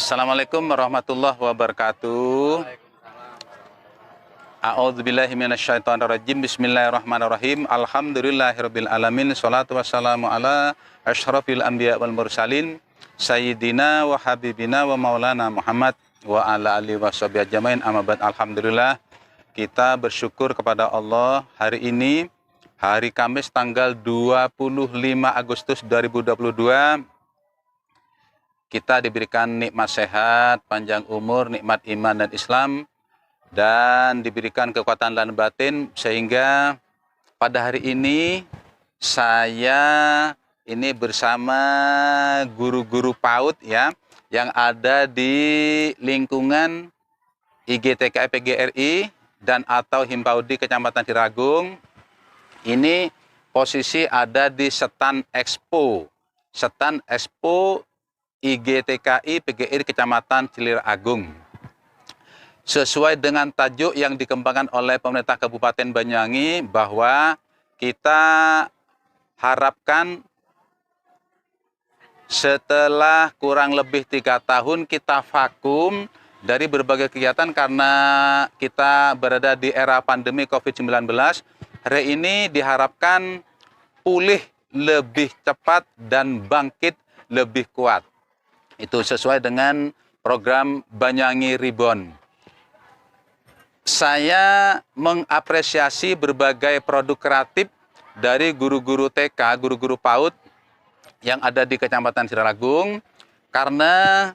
Assalamualaikum warahmatullahi wabarakatuh. A'udzubillahi minasyaitonirrajim. Bismillahirrahmanirrahim. Alhamdulillahirabbil alamin. Shalatu wassalamu ala asyrafil anbiya wal mursalin sayyidina wa habibina wa maulana Muhammad wa ala alihi washabihi ajmain. Amma ba'd. Alhamdulillah, kita bersyukur kepada Allah, hari ini hari Kamis tanggal 25 Agustus 2022 kita diberikan nikmat sehat, panjang umur, nikmat iman dan Islam, dan diberikan kekuatan dan batin, sehingga pada hari ini saya ini bersama guru-guru PAUD ya, yang ada di lingkungan IGTKI PGRI dan atau Himpaudi Kecamatan Ciragung. Ini posisi ada di Stand Expo IGTKI PGRI Kecamatan Ciliragung. Sesuai dengan tajuk yang dikembangkan oleh pemerintah Kabupaten Banyuwangi, bahwa kita harapkan setelah kurang lebih 3 tahun kita vakum dari berbagai kegiatan karena kita berada di era pandemi COVID-19, hari ini diharapkan pulih lebih cepat dan bangkit lebih kuat. Itu sesuai dengan program Banyuwangi Reborn. Saya mengapresiasi berbagai produk kreatif dari guru-guru TK, guru-guru PAUD yang ada di Kecamatan Ciragung, karena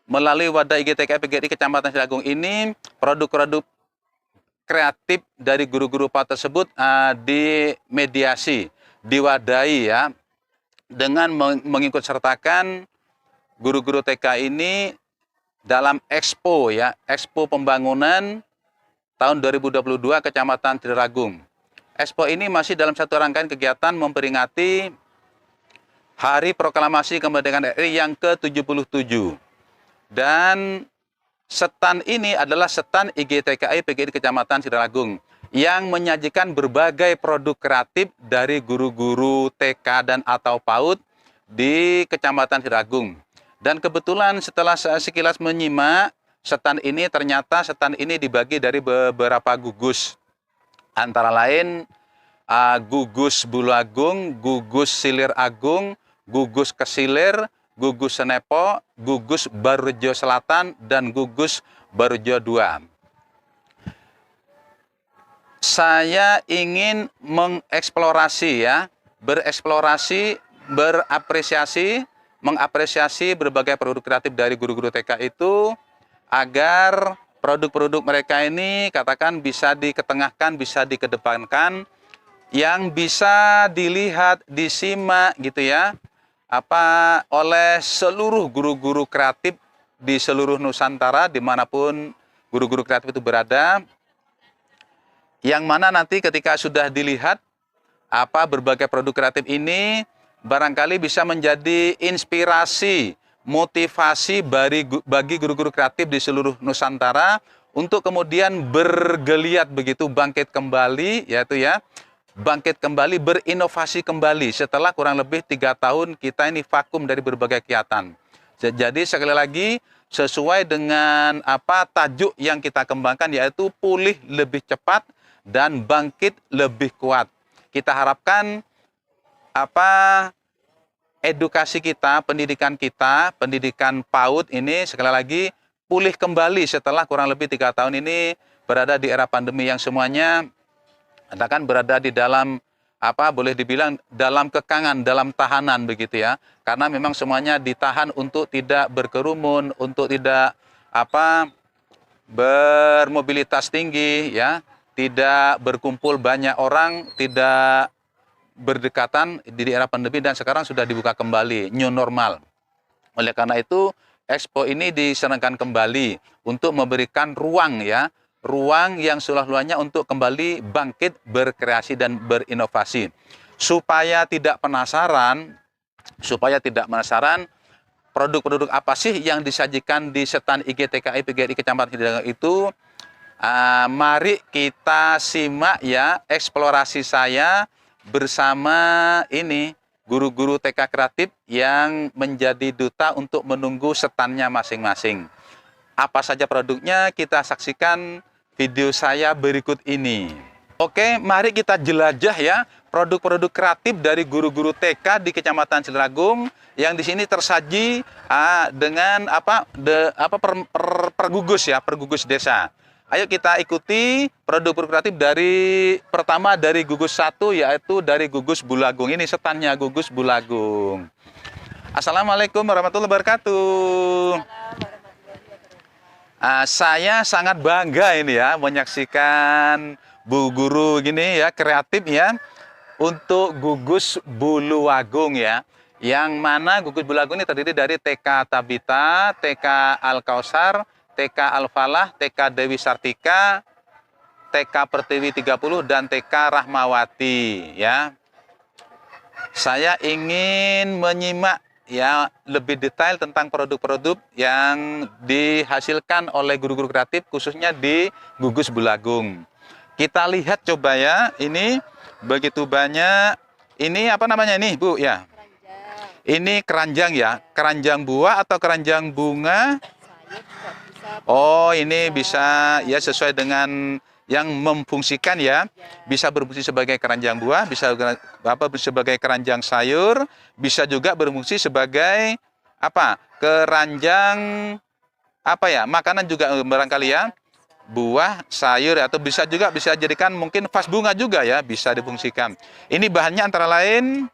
melalui wadah IGTKI PGRI Kecamatan Ciragung ini, produk-produk kreatif dari guru-guru PAUD tersebut dimediasi, diwadahi ya, dengan mengikut sertakan guru-guru TK ini dalam Expo ya, Expo Pembangunan tahun 2022 Kecamatan Ciragung. Expo ini masih dalam satu rangkaian kegiatan memperingati Hari Proklamasi Kemerdekaan RI yang ke-77. Dan stand ini adalah stand IGTKI PGRI Kecamatan Ciragung yang menyajikan berbagai produk kreatif dari guru-guru TK dan atau PAUD di Kecamatan Ciragung. Dan kebetulan setelah saya sekilas menyimak, stand ini ternyata stand ini dibagi dari beberapa gugus. Antara lain gugus Bulu Agung, gugus Silir Agung, gugus Kesilir, gugus Senepo, gugus Barurejo Selatan, dan gugus Barurejo II. Saya ingin mengeksplorasi ya, mengapresiasi berbagai produk kreatif dari guru-guru TK itu, agar produk-produk mereka ini katakan bisa diketengahkan, bisa dikedepankan, yang bisa dilihat, disimak gitu ya, oleh seluruh guru-guru kreatif di seluruh Nusantara, dimanapun guru-guru kreatif itu berada, yang mana nanti ketika sudah dilihat berbagai produk kreatif ini, barangkali bisa menjadi inspirasi, motivasi bagi guru-guru kreatif di seluruh Nusantara untuk kemudian bergeliat begitu, bangkit kembali, yaitu ya, bangkit kembali, berinovasi kembali setelah kurang lebih 3 tahun kita ini vakum dari berbagai kegiatan. Jadi sekali lagi, sesuai dengan tajuk yang kita kembangkan, yaitu pulih lebih cepat dan bangkit lebih kuat. Kita harapkan edukasi kita, pendidikan PAUD ini sekali lagi pulih kembali setelah kurang lebih 3 tahun ini berada di era pandemi yang semuanya katakan berada di dalam boleh dibilang dalam kekangan, dalam tahanan begitu ya. Karena memang semuanya ditahan untuk tidak berkerumun, untuk tidak bermobilitas tinggi ya, tidak berkumpul banyak orang, tidak berdekatan di era pandemi, dan sekarang sudah dibuka kembali, new normal. Oleh karena itu, Expo ini diselenggarakan kembali untuk memberikan ruang ya, ruang yang seluas-luasnya untuk kembali bangkit, berkreasi dan berinovasi. Supaya tidak penasaran, produk-produk apa sih yang disajikan di stand IGTKI PGRI Kecamatan Ciragung itu, mari kita simak ya eksplorasi saya bersama ini guru-guru TK kreatif yang menjadi duta untuk menunggu standnya masing-masing. Apa saja produknya, kita saksikan video saya berikut ini. Oke, mari kita jelajah ya produk-produk kreatif dari guru-guru TK di Kecamatan Cileragung yang di sini tersaji dengan pergugus ya, pergugus desa. Ayo kita ikuti produk-produk kreatif pertama dari gugus 1, yaitu dari gugus Bulagung. Ini standnya gugus Bulagung. Assalamualaikum warahmatullahi wabarakatuh. Saya sangat bangga ini ya menyaksikan Bu Guru gini ya, kreatif ya, untuk gugus Buluwagung ya. Yang mana gugus Buluwagung ini terdiri dari TK Tabita, TK Al-Kausar, TK Al-Falah, TK Dewi Sartika, TK Pertiwi 30, dan TK Rahmawati ya. Saya ingin menyimak ya lebih detail tentang produk-produk yang dihasilkan oleh guru-guru kreatif khususnya di gugus Buluwagung. Kita lihat coba ya, ini begitu banyak. Ini apa namanya ini, Bu ya? Ini keranjang ya, keranjang buah atau keranjang bunga? Oh, ini bisa ya sesuai dengan yang memfungsikan ya. Bisa berfungsi sebagai keranjang buah, bisa sebagai keranjang sayur, bisa juga berfungsi sebagai keranjang makanan juga barangkali ya. Buah, sayur, atau bisa jadikan mungkin vas bunga juga ya, bisa difungsikan. Ini bahannya antara lain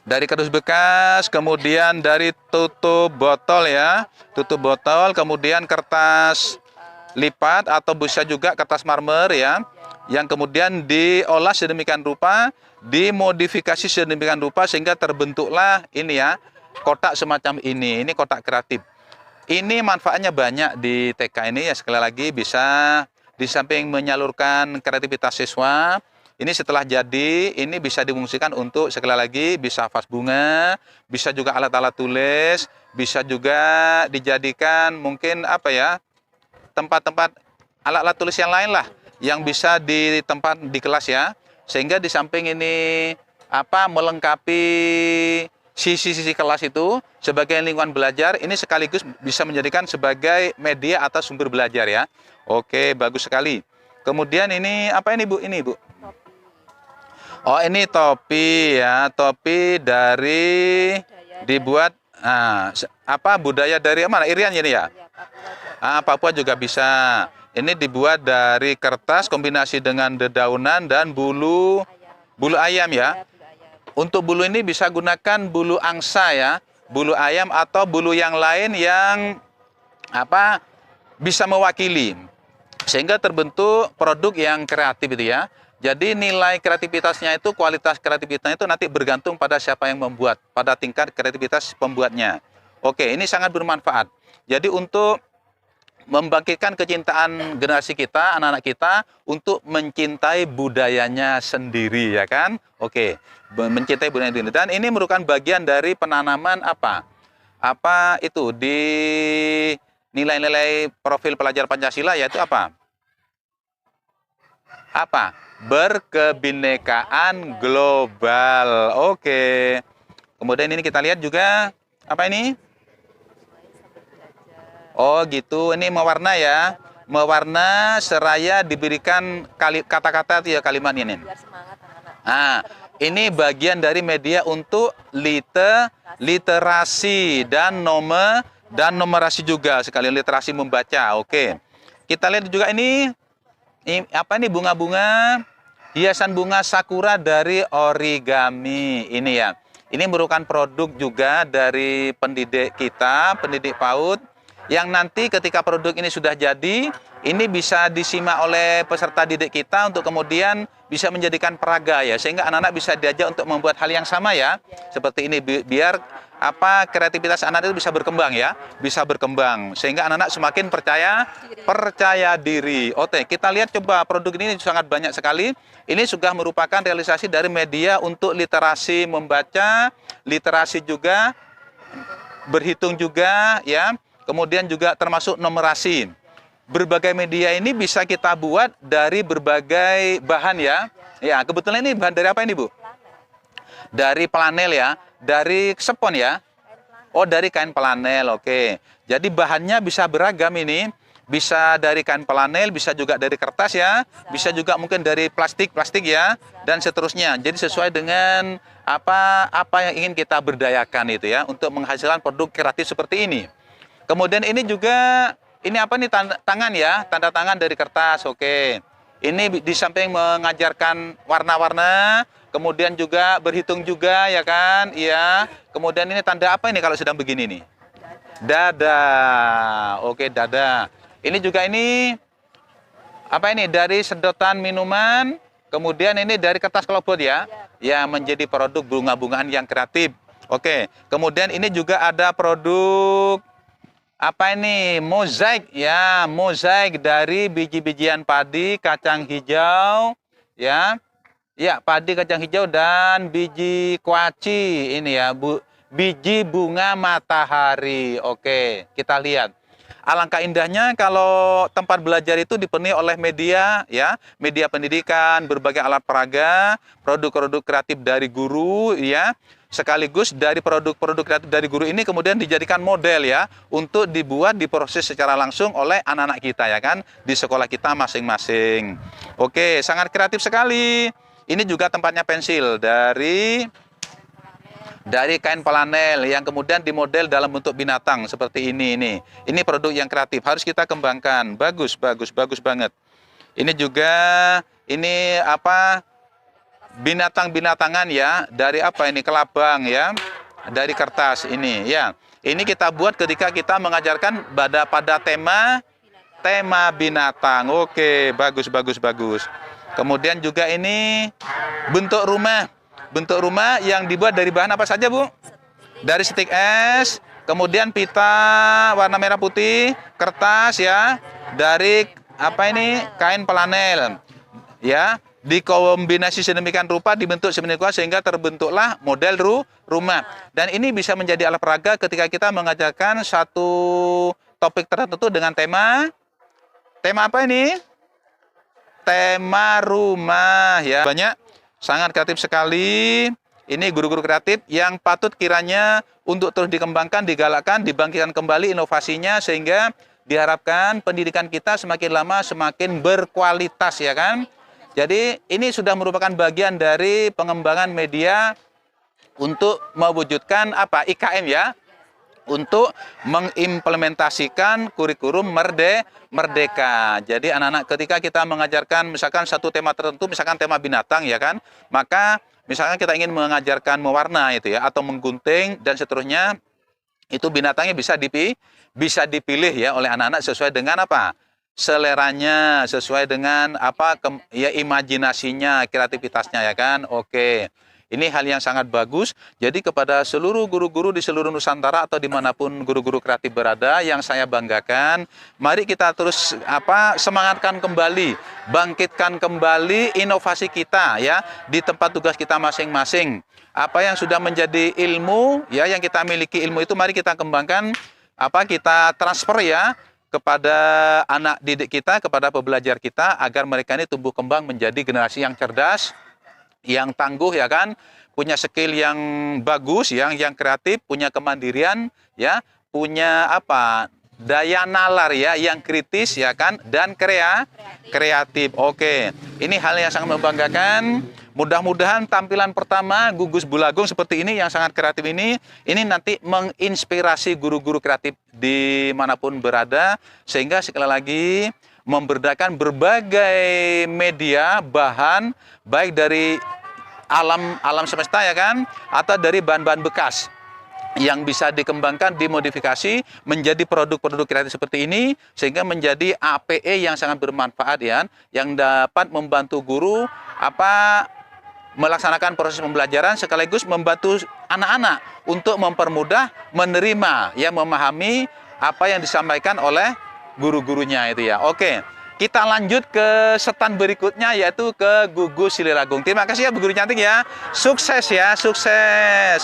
dari kardus bekas, kemudian dari tutup botol ya, tutup botol, kemudian kertas lipat atau bisa juga kertas marmer ya, yang kemudian diolah sedemikian rupa, dimodifikasi sedemikian rupa sehingga terbentuklah ini ya, kotak semacam ini. Ini kotak kreatif. Ini manfaatnya banyak di TK ini ya, sekali lagi bisa di samping menyalurkan kreativitas siswa, ini setelah jadi, ini bisa difungsikan untuk sekali lagi bisa vas bunga, bisa juga alat-alat tulis, bisa juga dijadikan mungkin tempat-tempat alat-alat tulis yang lain lah yang bisa di tempat di kelas ya. Sehingga di samping ini melengkapi sisi-sisi kelas itu sebagai lingkungan belajar, ini sekaligus bisa menjadikan sebagai media atau sumber belajar ya. Oke, bagus sekali. Kemudian ini apa ini Bu? Ini Bu. Oh, ini topi ya, topi dari dibuat budaya dari mana? Irian ini ya? Papua juga bisa. Ini dibuat dari kertas kombinasi dengan dedaunan dan bulu ayam ya. Untuk bulu ini bisa gunakan bulu angsa ya, bulu ayam atau bulu yang lain yang bisa mewakili sehingga terbentuk produk yang kreatif itu ya. Jadi nilai kreativitasnya itu, kualitas kreativitasnya itu nanti bergantung pada siapa yang membuat, pada tingkat kreativitas pembuatnya. Oke, ini sangat bermanfaat. Jadi untuk membangkitkan kecintaan generasi kita, anak-anak kita untuk mencintai budayanya sendiri ya kan. Oke, mencintai budaya sendiri. Dan ini merupakan bagian dari penanaman itu di nilai-nilai profil pelajar Pancasila, yaitu berkebinekaan global. Oke. Kemudian ini kita lihat juga ini? Oh gitu, ini mewarna ya. Mewarna seraya diberikan kata-kata ya, kalimat ini. Ini bagian dari media untuk literasi dan numerasi juga, sekalian literasi membaca. Oke. Kita lihat juga ini bunga-bunga, hiasan bunga sakura dari origami ini ya. Ini merupakan produk juga dari pendidik kita, pendidik PAUD, yang nanti ketika produk ini sudah jadi, ini bisa disimak oleh peserta didik kita untuk kemudian bisa menjadikan peraga ya, sehingga anak-anak bisa diajak untuk membuat hal yang sama ya, seperti ini, biar kreativitas anak itu bisa berkembang ya, bisa berkembang sehingga anak-anak semakin percaya diri. Oke, kita lihat coba produk ini sangat banyak sekali. Ini sudah merupakan realisasi dari media untuk literasi membaca, literasi juga, berhitung juga ya. Kemudian juga termasuk numerasi. Berbagai media ini bisa kita buat dari berbagai bahan ya. Ya, kebetulan ini bahan dari apa ini Bu? Dari planel ya, dari sepon ya. Oh, dari kain pelanel, oke. Jadi bahannya bisa beragam ini. Bisa dari kain pelanel, bisa juga dari kertas ya. Bisa juga mungkin dari plastik ya, dan seterusnya. Jadi sesuai dengan apa yang ingin kita berdayakan itu ya, untuk menghasilkan produk kreatif seperti ini. Kemudian ini juga, ini apa nih, tangan ya, tanda tangan dari kertas, oke. Ini di samping mengajarkan warna-warna, kemudian juga berhitung juga ya kan, iya. Kemudian ini tanda apa ini kalau sedang begini nih? Dada, oke, dada. Ini juga ini, apa ini, dari sedotan minuman, kemudian ini dari kertas kelopot ya, ya menjadi produk bunga-bungaan yang kreatif. Oke, kemudian ini juga ada produk apa ini, mozaik ya, mozaik dari biji-bijian padi, kacang hijau ya, ya padi, kacang hijau, dan biji kuaci ini ya, biji bunga matahari. Oke, kita lihat. Alangkah indahnya kalau tempat belajar itu dipenuhi oleh media ya, media pendidikan, berbagai alat peraga, produk-produk kreatif dari guru ya. Sekaligus dari produk-produk kreatif dari guru ini kemudian dijadikan model ya, untuk dibuat, diproses secara langsung oleh anak-anak kita ya kan, di sekolah kita masing-masing. Oke, sangat kreatif sekali. Ini juga tempatnya pensil dari kain pelanel yang kemudian dimodel dalam bentuk binatang seperti ini. Ini produk yang kreatif, harus kita kembangkan. Bagus banget. Ini juga, ini apa, binatang-binatangan ya, dari apa ini, kelabang ya, dari kertas ini ya. Ini kita buat ketika kita mengajarkan pada tema binatang. Oke, bagus. Kemudian juga ini bentuk rumah yang dibuat dari bahan apa saja, Bu? Dari stik es, kemudian pita warna merah putih, kertas ya, dari apa ini, kain pelanel ya, dikombinasi sedemikian rupa, dibentuk sedemikian rupa sehingga terbentuklah model rumah. Dan ini bisa menjadi alat peraga ketika kita mengajarkan satu topik tertentu dengan tema apa ini? Tema rumah ya. Banyak, sangat kreatif sekali. Ini guru-guru kreatif yang patut kiranya untuk terus dikembangkan, digalakkan, dibangkitkan kembali inovasinya, sehingga diharapkan pendidikan kita semakin lama semakin berkualitas ya kan. Jadi ini sudah merupakan bagian dari pengembangan media untuk mewujudkan apa, IKM ya, untuk mengimplementasikan kurikulum merdeka. Jadi anak-anak ketika kita mengajarkan misalkan satu tema tertentu, misalkan tema binatang ya kan, maka misalkan kita ingin mengajarkan mewarna itu ya, atau menggunting dan seterusnya, itu binatangnya bisa dipilih ya oleh anak-anak sesuai dengan apa, seleranya, sesuai dengan apa ya, imajinasinya, kreativitasnya ya kan. Oke. Ini hal yang sangat bagus. Jadi kepada seluruh guru-guru di seluruh Nusantara atau dimanapun guru-guru kreatif berada, yang saya banggakan, mari kita terus semangatkan kembali, bangkitkan kembali inovasi kita ya, di tempat tugas kita masing-masing. Apa yang sudah menjadi ilmu ya, yang kita miliki ilmu itu mari kita kembangkan, kita transfer ya kepada anak didik kita, kepada pembelajar kita, agar mereka ini tumbuh kembang menjadi generasi yang cerdas, yang tangguh ya kan, punya skill yang bagus, yang kreatif, punya kemandirian ya, punya daya nalar ya, yang kritis ya kan, dan kreatif. Oke, ini hal yang sangat membanggakan. Mudah-mudahan tampilan pertama Gugus Bulagung seperti ini yang sangat kreatif ini nanti menginspirasi guru-guru kreatif dimanapun berada, sehingga sekali lagi memberdayakan berbagai media bahan, baik dari alam semesta ya kan, atau dari bahan-bahan bekas yang bisa dikembangkan, dimodifikasi menjadi produk-produk kreatif seperti ini, sehingga menjadi APE yang sangat bermanfaat ya, yang dapat membantu guru melaksanakan proses pembelajaran, sekaligus membantu anak-anak untuk mempermudah menerima ya, memahami apa yang disampaikan oleh guru-gurunya itu ya. Oke, kita lanjut ke stand berikutnya, yaitu ke Gugus Siliragung. Terima kasih ya Bu Guru cantik ya. Sukses ya, sukses.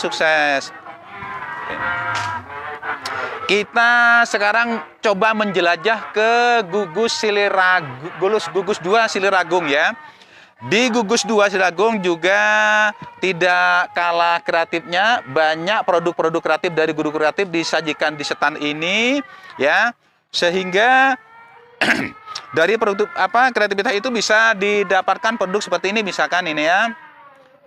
Kita sekarang coba menjelajah ke Gugus 2 Siliragung ya. Di Gugus 2 Silagung juga tidak kalah kreatifnya, banyak produk-produk kreatif dari guru kreatif disajikan di stand ini ya, sehingga dari produk kreativitas itu bisa didapatkan produk seperti ini, misalkan ini ya.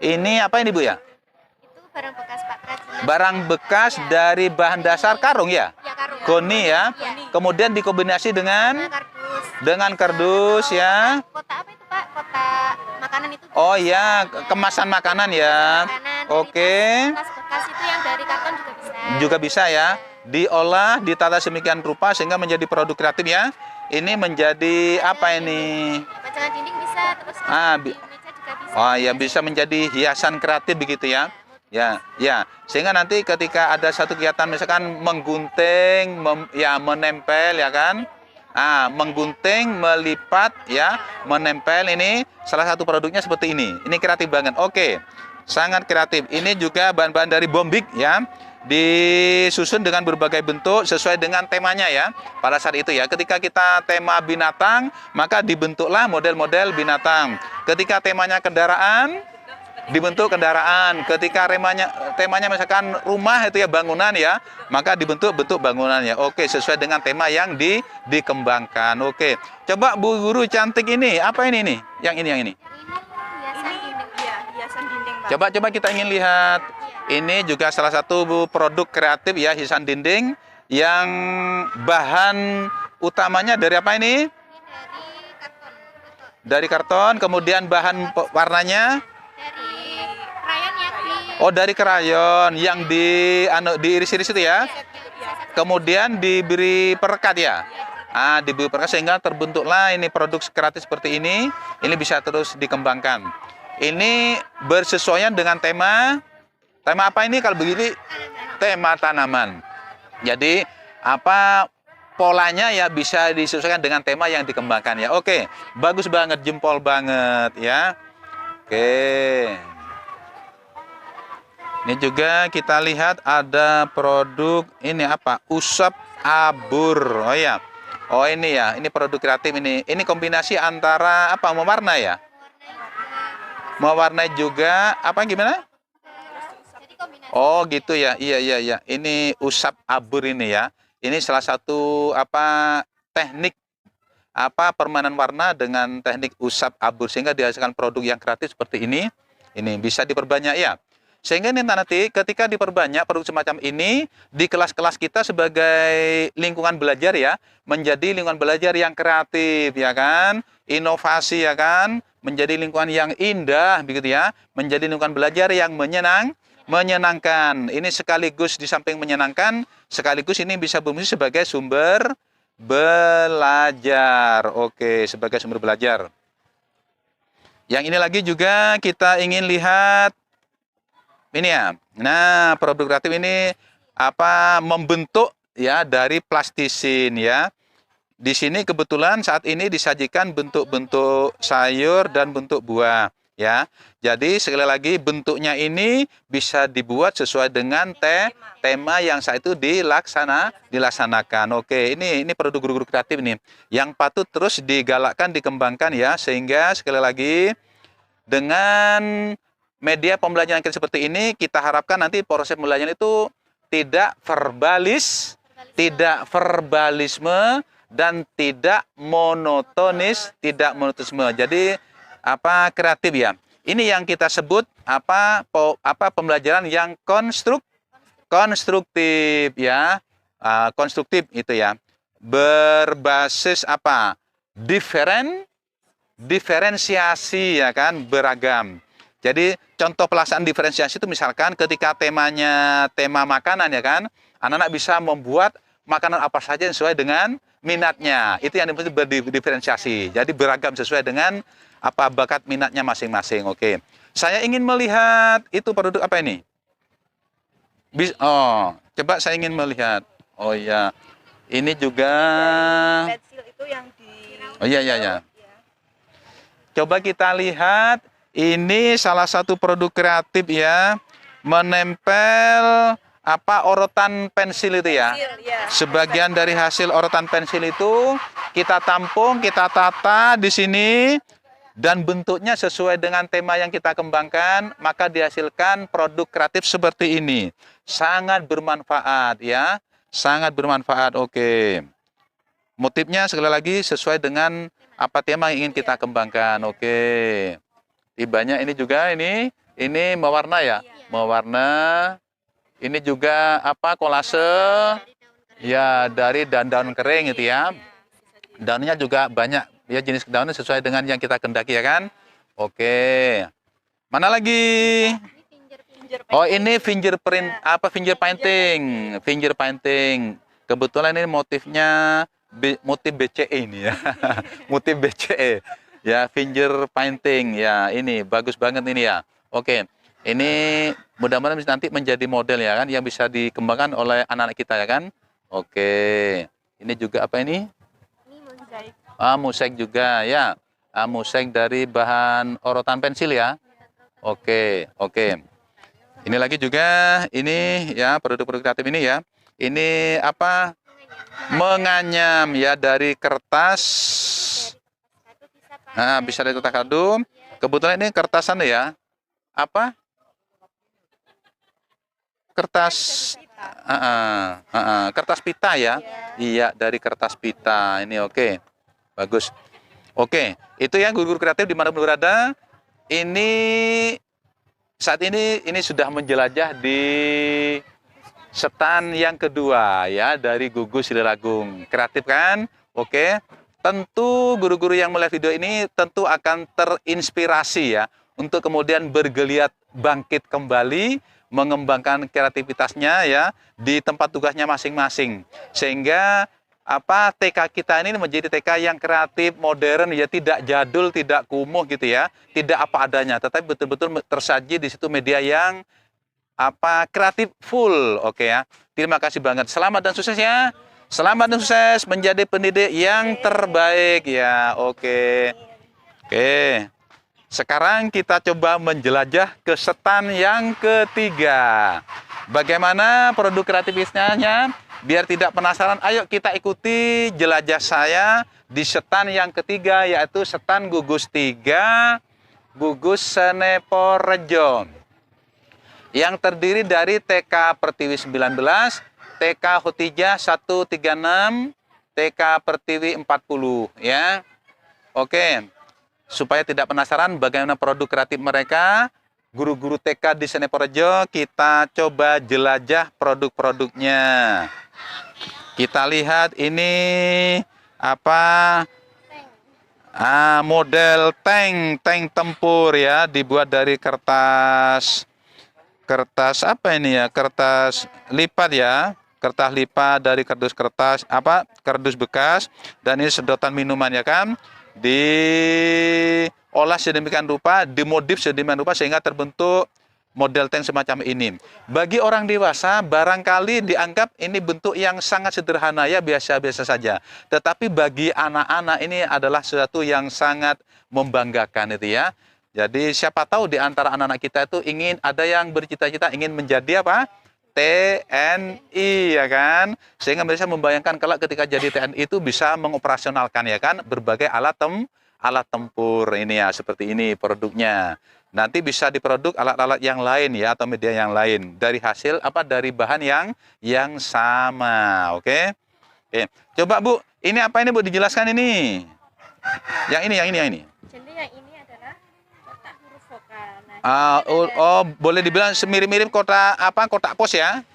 Ini apa ini Bu ya? Itu barang bekas Pak, kerajinan. Barang bekas Ya. dari bahan dasar karung ya? Ya, karung. Goni ya. Ya. Kemudian dikombinasi dengan Kardus. kardus Atau ya. Kotak apa itu Pak? Kotak makanan itu. Oh ya, kemasan makanan ya. Makanan. Oke. Tas bekas itu yang dari karton juga bisa. Juga bisa ya. Diolah, ditata sedemikian rupa sehingga menjadi produk kreatif ya. Ini menjadi apa ini? Pajangan dinding bisa, terus Ah, di meja juga bisa. Oh ya, bisa menjadi hiasan kreatif begitu ya. Ya, ya. Sehingga nanti ketika ada satu kegiatan misalkan menggunting, menempel ya kan. Menggunting, melipat ya, menempel, ini salah satu produknya seperti ini. Ini kreatif banget. Oke. Sangat kreatif. Ini juga bahan-bahan dari Bombik ya. Disusun dengan berbagai bentuk sesuai dengan temanya ya. Pada saat itu ya, ketika kita tema binatang, maka dibentuklah model-model binatang. Ketika temanya kendaraan, dibentuk kendaraan. Ketika temanya misalkan rumah itu ya, bangunan ya, maka dibentuk bangunan ya. Oke, sesuai dengan tema yang dikembangkan. Oke. Coba Bu Guru cantik ini, apa ini nih? Yang ini. Ini hiasan dinding. Iya, hiasan dinding, Pak. Coba kita ingin lihat. Ini juga salah satu produk kreatif ya, hiasan dinding yang bahan utamanya dari apa ini? Ini dari karton. Dari karton, kemudian bahan warnanya Dari krayon ya, oh dari krayon yang diiris-iris itu ya. Kemudian diberi perekat ya. Diberi perekat sehingga terbentuklah ini produk kreatif seperti ini. Ini bisa terus dikembangkan. Ini bersesuaian dengan tema apa ini kalau begini? Tema tanaman. Jadi polanya ya bisa disesuaikan dengan tema yang dikembangkan ya. Oke, bagus banget, jempol banget ya. Oke. Ini juga kita lihat ada produk ini apa? Usap abur. Oh ya. Oh ini ya, ini produk kreatif ini. Ini kombinasi antara mewarna ya? Mewarnai juga apa gimana? Jadi kombinasi. Oh gitu ya. Iya. Ini usap abur ini ya. Ini salah satu teknik permainan warna dengan teknik usap abur sehingga dihasilkan produk yang kreatif seperti ini. Ini bisa diperbanyak ya. Sehingga ini nanti ketika diperbanyak produk semacam ini di kelas-kelas kita sebagai lingkungan belajar ya, menjadi lingkungan belajar yang kreatif ya kan, inovasi ya kan, menjadi lingkungan yang indah begitu ya, menjadi lingkungan belajar yang menyenangkan. Ini sekaligus di samping menyenangkan, sekaligus ini bisa berfungsi sebagai sumber belajar. Oke, sebagai sumber belajar. Yang ini lagi juga kita ingin lihat ini ya. Nah, produk kreatif ini membentuk ya dari plastisin ya. Di sini kebetulan saat ini disajikan bentuk-bentuk sayur dan bentuk buah ya. Jadi sekali lagi bentuknya ini bisa dibuat sesuai dengan tema yang saat itu dilaksanakan. Oke, ini produk guru-guru kreatif ini yang patut terus digalakkan, dikembangkan ya, sehingga sekali lagi dengan media pembelajaran seperti ini kita harapkan nanti proses pembelajaran itu tidak verbalisme dan tidak monotonisme. Jadi kreatif ya. Ini yang kita sebut pembelajaran yang konstruktif ya. Konstruktif itu ya. Berbasis diferensiasi ya kan, beragam. Jadi contoh pelaksanaan diferensiasi itu misalkan ketika temanya tema makanan ya kan, anak-anak bisa membuat makanan apa saja yang sesuai dengan minatnya. Itu yang disebut berdiferensiasi. Jadi beragam sesuai dengan bakat minatnya masing-masing. Oke. Saya ingin melihat itu produk apa ini? Coba saya ingin melihat. Oh ya. Ini juga Pensil itu yang di Oh iya. Coba kita lihat. Ini salah satu produk kreatif ya, menempel orotan pensil itu ya. Sebagian dari hasil orotan pensil itu kita tampung, kita tata di sini dan bentuknya sesuai dengan tema yang kita kembangkan, maka dihasilkan produk kreatif seperti ini. Sangat bermanfaat ya, sangat bermanfaat. Oke. Motifnya sekali lagi sesuai dengan apa tema yang ingin kita kembangkan. Oke. Tibanya ini juga ini mewarna ya, mewarna. Ini juga apa, kolase ya dari daun-daun kering gitu ya. Daunnya juga banyak ya, jenis daunnya sesuai dengan yang kita kehendaki ya kan. Oke. Mana lagi? Oh, ini fingerprint apa, finger painting. Finger painting. Kebetulan ini motifnya motif BCE ini ya. Motif BCE. Ya, finger painting. Ya, ini bagus banget ini ya. Oke. Ini mudah-mudahan nanti menjadi model ya kan, yang bisa dikembangkan oleh anak-anak kita ya kan. Oke. Ini juga apa ini? Ini mozaik. Mosaik juga ya. Mosaik dari bahan orotan pensil ya. Oke, oke. Ini lagi juga ini ya, produk-produk kreatif ini ya. Ini apa? Menganyam ya, dari kertas. Nah, bisa dari kertas kardus. Kebetulan ini kertasan ya. Apa? Kertas kertas pita ya. Iya, dari kertas pita. Ini oke. Bagus. Oke, itu ya guru-guru kreatif dimanapun berada. Ini saat ini sudah menjelajah di stand yang kedua ya dari Gugus Siliragung. Kreatif kan? Oke. Tentu guru-guru yang melihat video ini tentu akan terinspirasi ya untuk kemudian bergeliat bangkit kembali, mengembangkan kreativitasnya ya di tempat tugasnya masing-masing. Sehingga apa, TK kita ini menjadi TK yang kreatif, modern ya, tidak jadul, tidak kumuh gitu ya, tidak apa adanya, tetapi betul-betul tersaji di situ media yang apa, kreatif full. Oke ya. Terima kasih banget. Selamat dan sukses ya. Selamat dan sukses menjadi pendidik yang terbaik ya. Oke. Oke. Sekarang kita coba menjelajah ke stand yang ketiga. Bagaimana produk kreativitasnya? Biar tidak penasaran, ayo kita ikuti jelajah saya di stand yang ketiga, yaitu stand Gugus 3, Gugus Seneporejo. Yang terdiri dari TK Pertiwi 19, TK Hotijah 136, TK Pertiwi 40 ya. Oke. Supaya tidak penasaran bagaimana produk kreatif mereka, guru-guru TK di Seneporejo, kita coba jelajah produk-produknya. Kita lihat ini apa? Model tank tempur ya, dibuat dari kertas apa ini ya? Kertas lipat ya. Kertas lipat dari kardus apa? Kardus bekas, dan ini sedotan minuman ya kan? Diolah sedemikian rupa, dimodif sedemikian rupa sehingga terbentuk model tank semacam ini. Bagi orang dewasa barangkali dianggap ini bentuk yang sangat sederhana ya, biasa-biasa saja. Tetapi bagi anak-anak ini adalah sesuatu yang sangat membanggakan itu ya. Jadi siapa tahu di antara anak-anak kita itu ada yang bercita-cita ingin menjadi apa? TNI ya kan, sehingga mereka membayangkan kalau ketika jadi TNI itu bisa mengoperasionalkan ya kan berbagai alat tempur ini ya, seperti ini produknya. Nanti bisa diproduk alat-alat yang lain ya, atau media yang lain dari hasil apa, dari bahan yang sama. Oke. Coba Bu, ini apa ini Bu, dijelaskan ini. Yang ini. Jadi yang ini adalah kotak huruf vokal. Nah, Boleh dibilang mirip-mirip kotak pos ya.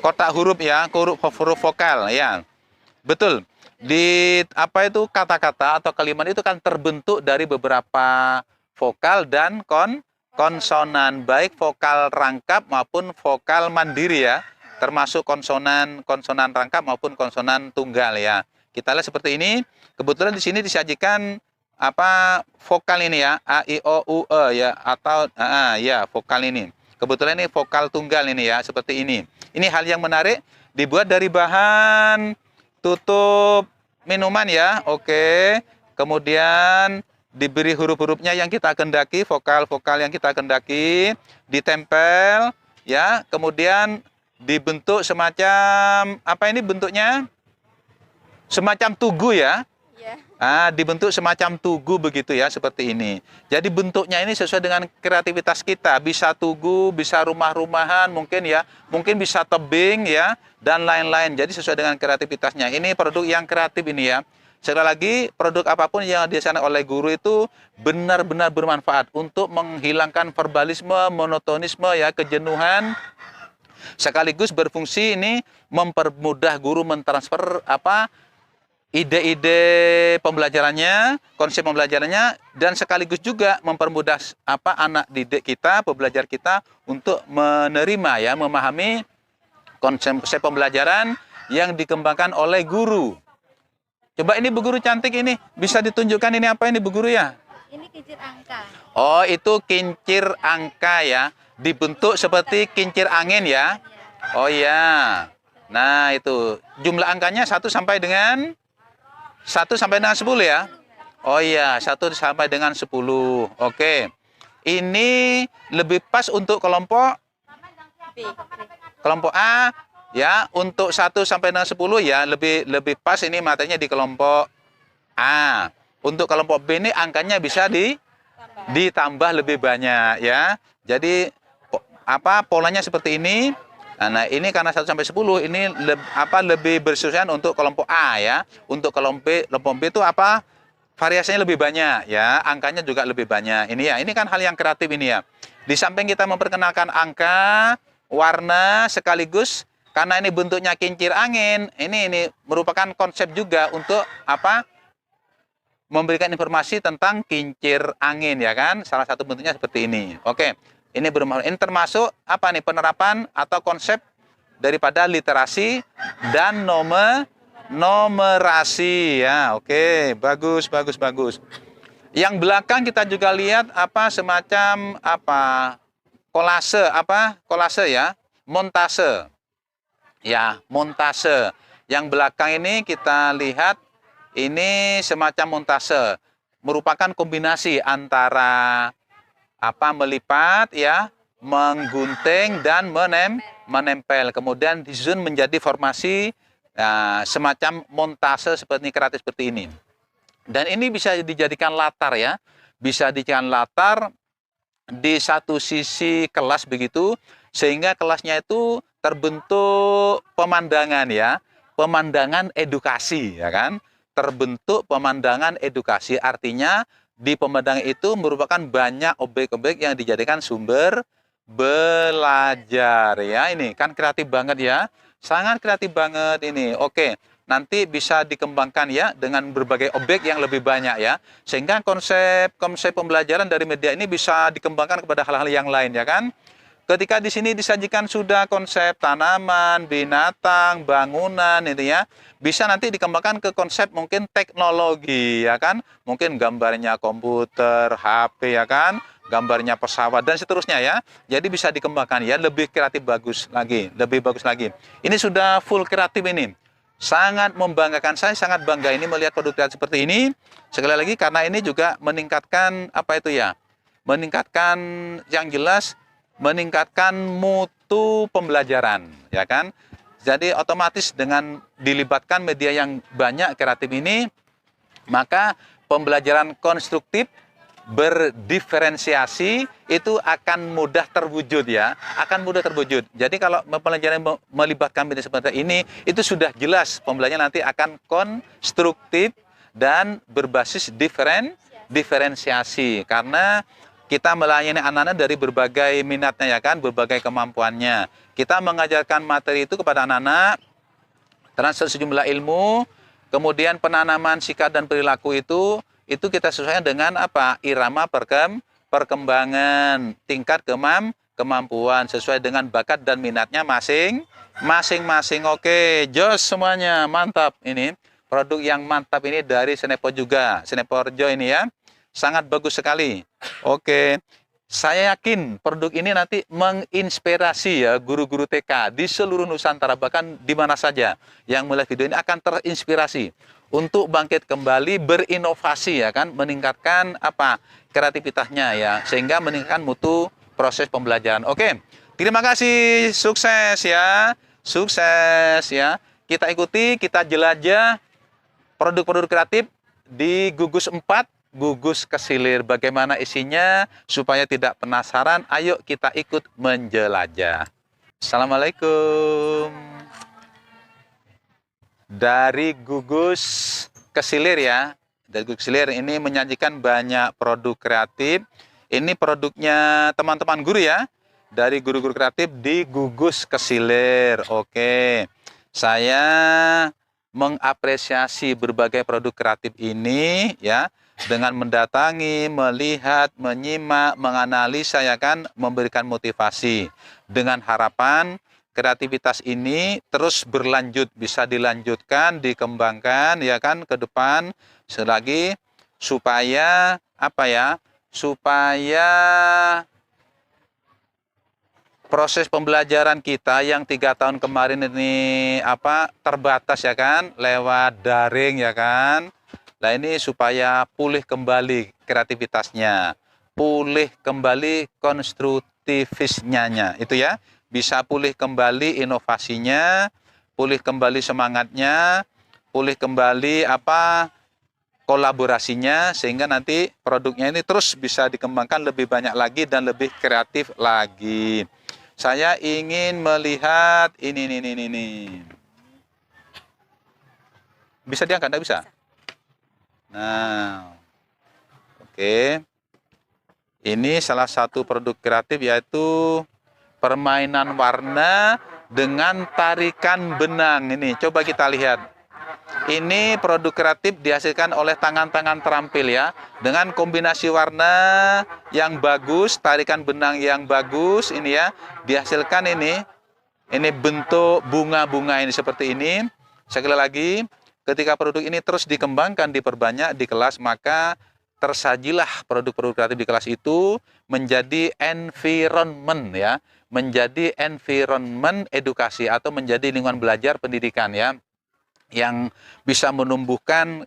Kotak huruf ya, huruf vokal ya. Betul. Di apa itu, kata-kata atau kalimat itu kan terbentuk dari beberapa vokal dan konsonan, baik vokal rangkap maupun vokal mandiri ya. Termasuk konsonan rangkap maupun konsonan tunggal ya. Kita lihat seperti ini. Kebetulan di sini disajikan apa, vokal ini ya, A, I, O, U, E ya, atau ya vokal ini. Kebetulan ini vokal tunggal ini ya, seperti ini. Ini hal yang menarik, dibuat dari bahan tutup minuman ya. Oke. Kemudian diberi huruf-hurufnya yang kita kehendaki, vokal-vokal yang kita kehendaki, ditempel ya. Kemudian dibentuk semacam apa, ini bentuknya semacam tugu ya. Dibentuk semacam tugu begitu ya, seperti ini. Jadi bentuknya ini sesuai dengan kreativitas kita. Bisa tugu, bisa rumah-rumahan, mungkin ya, mungkin bisa tebing ya, dan lain-lain. Jadi sesuai dengan kreativitasnya. Ini produk yang kreatif ini ya. Sekali lagi, produk apapun yang didesain oleh guru itu benar-benar bermanfaat untuk menghilangkan verbalisme, monotonisme ya, kejenuhan. Sekaligus berfungsi ini mempermudah guru mentransfer ide-ide pembelajarannya, konsep pembelajarannya, dan sekaligus juga mempermudah anak didik kita, pembelajar kita untuk menerima ya, memahami konsep pembelajaran yang dikembangkan oleh guru. Coba ini Bu Guru cantik ini, bisa ditunjukkan ini apa ini Bu Guru ya? Ini kincir angka. Oh, itu kincir angka ya, dibentuk seperti kincir angin ya. Oh iya. Nah, itu jumlah angkanya 1 sampai dengan 10 ya? Oh iya, 1 sampai dengan 10. Oke. Ini lebih pas untuk kelompok B. kelompok A ya, untuk 1 sampai dengan 10 ya, lebih pas ini materinya di kelompok A. Untuk kelompok B ini angkanya bisa ditambah lebih banyak ya. Jadi polanya seperti ini. Nah, ini karena 1 sampai 10 ini lebih bersesuaian untuk kelompok A ya. Untuk kelompok B itu variasinya lebih banyak ya, angkanya juga lebih banyak. Ini ya, ini kan hal yang kreatif ini ya. Di samping kita memperkenalkan angka, warna sekaligus karena ini bentuknya kincir angin, ini merupakan konsep juga untuk memberikan informasi tentang kincir angin ya kan. Salah satu bentuknya seperti ini. Oke. Ini termasuk penerapan atau konsep daripada literasi dan numerasi ya. Oke, bagus. Yang belakang kita juga lihat semacam kolase ya, montase. Ya, montase. Yang belakang ini kita lihat ini semacam montase, merupakan kombinasi antara melipat ya, menggunting dan menempel, kemudian disusun menjadi formasi semacam montase seperti kreatif seperti ini. Dan ini bisa dijadikan latar ya, bisa dijadikan latar di satu sisi kelas begitu, sehingga kelasnya itu terbentuk pemandangan ya, pemandangan edukasi ya kan, terbentuk pemandangan edukasi, artinya di pemandangan itu merupakan banyak objek-objek yang dijadikan sumber belajar ya. Ini kan kreatif banget ya, sangat kreatif banget ini. Oke, nanti bisa dikembangkan ya dengan berbagai objek yang lebih banyak ya, sehingga konsep pembelajaran dari media ini bisa dikembangkan kepada hal-hal yang lain ya kan. Ketika di sini disajikan sudah konsep tanaman, binatang, bangunan itu ya, bisa nanti dikembangkan ke konsep mungkin teknologi ya kan, mungkin gambarnya komputer, HP ya kan, gambarnya pesawat dan seterusnya ya. Jadi bisa dikembangkan ya, lebih kreatif bagus lagi, lebih bagus lagi. Ini sudah full kreatif ini. Sangat membanggakan, saya sangat bangga ini melihat produk kreatif seperti ini. Sekali lagi karena ini juga meningkatkan meningkatkan yang jelas, meningkatkan mutu pembelajaran ya kan. Jadi otomatis dengan dilibatkan media yang banyak kreatif ini, maka pembelajaran konstruktif berdiferensiasi itu akan mudah terwujud ya, akan mudah terwujud. Jadi kalau pembelajaran melibatkan media seperti ini, itu sudah jelas pembelajaran nanti akan konstruktif dan berbasis diferensiasi, karena kita melayani anak-anak dari berbagai minatnya ya kan, berbagai kemampuannya. Kita mengajarkan materi itu kepada anak-anak, transfer sejumlah ilmu, kemudian penanaman sikap dan perilaku itu kita sesuaikan dengan irama perkembangan, tingkat kemampuan sesuai dengan bakat dan minatnya masing-masing. Oke, jos semuanya, mantap ini. Produk yang mantap ini dari Senepo juga, Seneporjo ini ya. Sangat bagus sekali. Oke, saya yakin produk ini nanti menginspirasi ya guru-guru TK di seluruh Nusantara, bahkan di mana saja yang melihat video ini akan terinspirasi untuk bangkit kembali, berinovasi ya kan, meningkatkan kreativitasnya ya, sehingga meningkatkan mutu proses pembelajaran. Oke, terima kasih, sukses ya, sukses ya. Kita ikuti, kita jelajah produk-produk kreatif di gugus 4, gugus kesilir. Bagaimana isinya supaya tidak penasaran? Ayo kita ikut menjelajah. Assalamualaikum. Dari gugus kesilir ya. Dari gugus kesilir ini menyajikan banyak produk kreatif. Ini produknya teman-teman guru ya. Dari guru-guru kreatif di gugus kesilir. Oke. Saya mengapresiasi berbagai produk kreatif ini ya, dengan mendatangi, melihat, menyimak, menganalisa ya kan, memberikan motivasi dengan harapan kreativitas ini terus berlanjut, bisa dilanjutkan, dikembangkan ya kan ke depan selagi supaya apa ya? Supaya proses pembelajaran kita yang 3 tahun kemarin ini terbatas ya kan, lewat daring ya kan. Nah ini supaya pulih kembali kreativitasnya, pulih kembali konstruktivisnya itu ya, bisa pulih kembali inovasinya, pulih kembali semangatnya, pulih kembali kolaborasinya, sehingga nanti produknya ini terus bisa dikembangkan lebih banyak lagi dan lebih kreatif lagi. Saya ingin melihat ini. Bisa diangkat? Nggak bisa? Nah, oke. Ini salah satu produk kreatif yaitu permainan warna dengan tarikan benang. Ini, coba kita lihat. Ini produk kreatif dihasilkan oleh tangan-tangan terampil ya, dengan kombinasi warna yang bagus, tarikan benang yang bagus ini ya, dihasilkan ini bentuk bunga-bunga ini seperti ini. Sekali lagi, ketika produk ini terus dikembangkan, diperbanyak di kelas, maka tersajilah produk-produk kreatif di kelas itu menjadi environment ya, menjadi environment edukasi atau menjadi lingkungan belajar pendidikan ya, yang bisa menumbuhkan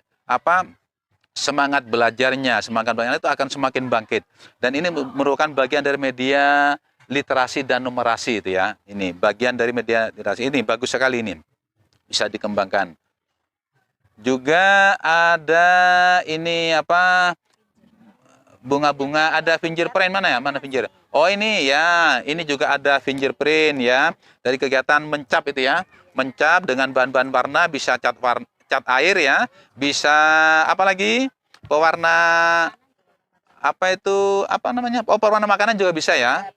semangat belajarnya itu akan semakin bangkit. Dan ini merupakan bagian dari media literasi dan numerasi itu ya. Ini bagian dari media literasi, ini bagus sekali, ini bisa dikembangkan. Juga ada ini bunga-bunga, ada fingerprint, mana finger? Oh ini ya, ini juga ada fingerprint ya, dari kegiatan mencap itu ya. Mencap dengan bahan-bahan warna, bisa cat air ya, bisa apa lagi? Pewarna pewarna makanan juga bisa ya.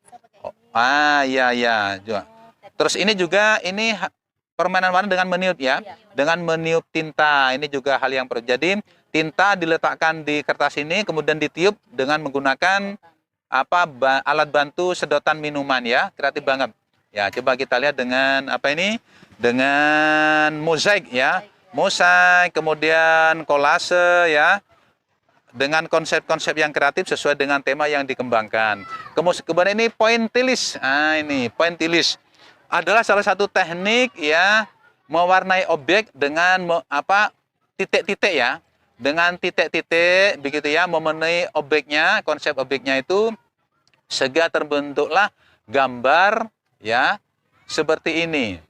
Iya juga. Terus ini juga permainan warna dengan meniup ya, dengan meniup tinta. Ini juga hal yang jadi tinta diletakkan di kertas ini kemudian ditiup dengan menggunakan alat bantu sedotan minuman ya, kreatif banget. Ya, coba kita lihat dengan dengan mozaik ya, mozaik, kemudian kolase ya, dengan konsep-konsep yang kreatif sesuai dengan tema yang dikembangkan. Kemudian ini pointillis. Ini pointillis adalah salah satu teknik ya, mewarnai objek dengan titik-titik ya, dengan titik-titik begitu ya, memenuhi objeknya, konsep objeknya itu, sehingga terbentuklah gambar ya seperti ini.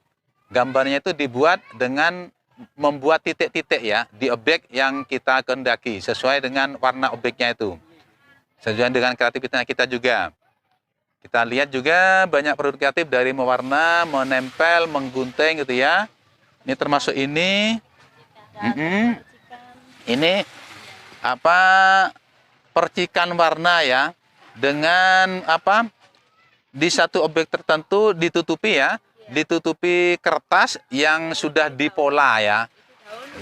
Gambarnya itu dibuat dengan membuat titik-titik ya di objek yang kita kehendaki sesuai dengan warna objeknya itu, sesuai dengan kreativitas kita juga. Kita lihat juga banyak produk kreatif dari mewarna, menempel, menggunting gitu ya. Ini termasuk ini. Ini percikan warna ya, dengan di satu objek tertentu ditutupi ya, ditutupi kertas yang sudah dipola ya.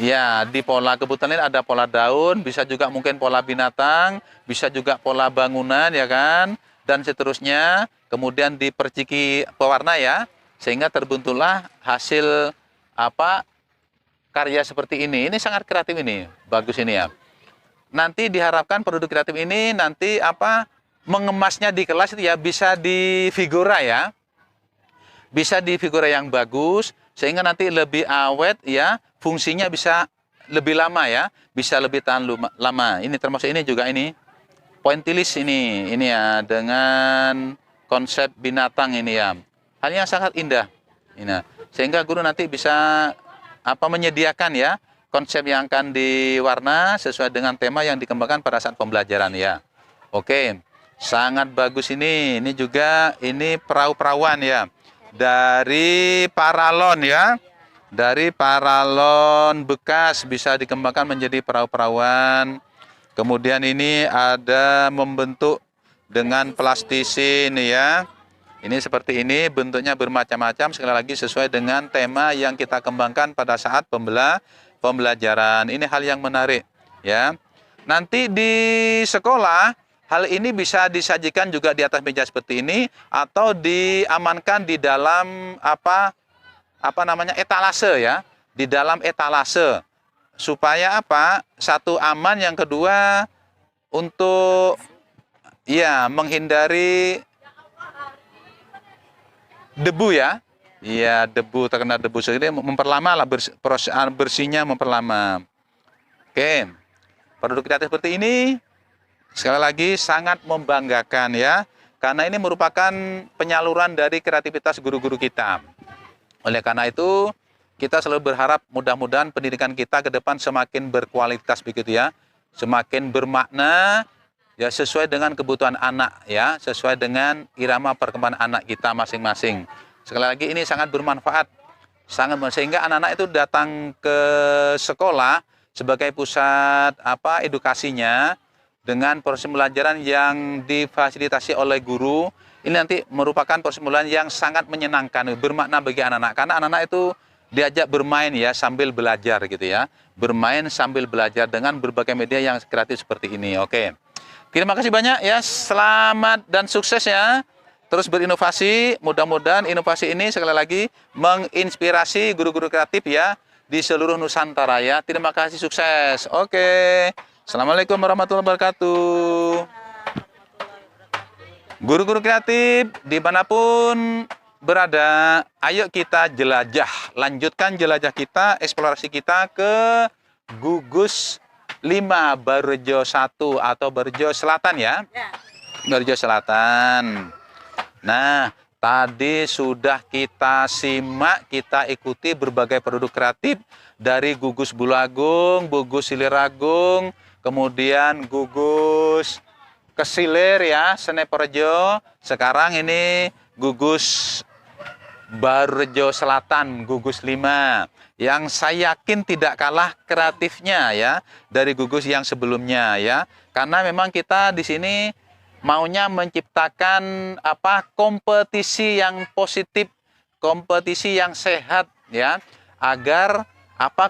Ya, dipola. Kebetulan ini ada pola daun, bisa juga mungkin pola binatang, bisa juga pola bangunan ya kan, dan seterusnya. Kemudian diperciki pewarna ya, sehingga terbentuklah hasil karya seperti ini. Ini sangat kreatif, ini bagus ini ya. Nanti diharapkan produk kreatif ini nanti mengemasnya di kelas itu ya bisa di figura ya. Bisa di figura yang bagus sehingga nanti lebih awet ya, fungsinya bisa lebih lama ya, bisa lebih tahan lama. Ini termasuk ini juga ini pointillis ini ya, dengan konsep binatang ini ya. Hal yang sangat indah. Ini. Sehingga guru nanti bisa menyediakan ya konsep yang akan diwarna sesuai dengan tema yang dikembangkan pada saat pembelajaran ya. Oke, sangat bagus ini. Ini juga ini perahu-perawan ya. Dari paralon ya. Dari paralon bekas bisa dikembangkan menjadi perahu-perawan. Kemudian ini ada membentuk dengan plastisin ya. Ini seperti ini, bentuknya bermacam-macam, sekali lagi sesuai dengan tema yang kita kembangkan pada saat pembelajaran. Ini hal yang menarik ya. Nanti di sekolah hal ini bisa disajikan juga di atas meja seperti ini atau diamankan di dalam apa namanya etalase ya, di dalam etalase. Supaya apa? Satu aman, yang kedua untuk ya menghindari debu ya. Iya, debu, terkena debu sendiri memperlama lah proses bersihnya, memperlama. Oke. Produk kreatif seperti ini sekali lagi sangat membanggakan ya, karena ini merupakan penyaluran dari kreativitas guru-guru kita. Oleh karena itu, kita selalu berharap mudah-mudahan pendidikan kita ke depan semakin berkualitas begitu ya, semakin bermakna ya, sesuai dengan kebutuhan anak ya, sesuai dengan irama perkembangan anak kita masing-masing. Sekali lagi ini sangat bermanfaat, sehingga anak-anak itu datang ke sekolah sebagai pusat edukasinya dengan proses pembelajaran yang difasilitasi oleh guru. Ini nanti merupakan proses pembelajaran yang sangat menyenangkan, bermakna bagi anak-anak, karena anak-anak itu diajak bermain ya sambil belajar gitu ya, bermain sambil belajar dengan berbagai media yang kreatif seperti ini. Oke. Terima kasih banyak ya, selamat dan sukses ya. Terus berinovasi, mudah-mudahan inovasi ini sekali lagi menginspirasi guru-guru kreatif ya di seluruh Nusantara ya. Terima kasih, sukses. Oke. Assalamualaikum warahmatullahi wabarakatuh. Guru-guru kreatif dimanapun berada, ayo kita jelajah, lanjutkan jelajah kita, eksplorasi kita ke Gugus 5 Barjo 1 atau Barjo Selatan ya. Barjo Selatan. Nah, tadi sudah kita simak, kita ikuti berbagai produk kreatif dari Gugus Bulagung, Gugus Siliragung, kemudian Gugus Kesilir ya, Seneporjo. Sekarang ini Gugus Barjo Selatan, Gugus 5. Yang saya yakin tidak kalah kreatifnya ya dari gugus yang sebelumnya ya. Karena memang kita di sini maunya menciptakan kompetisi yang positif, kompetisi yang sehat ya, agar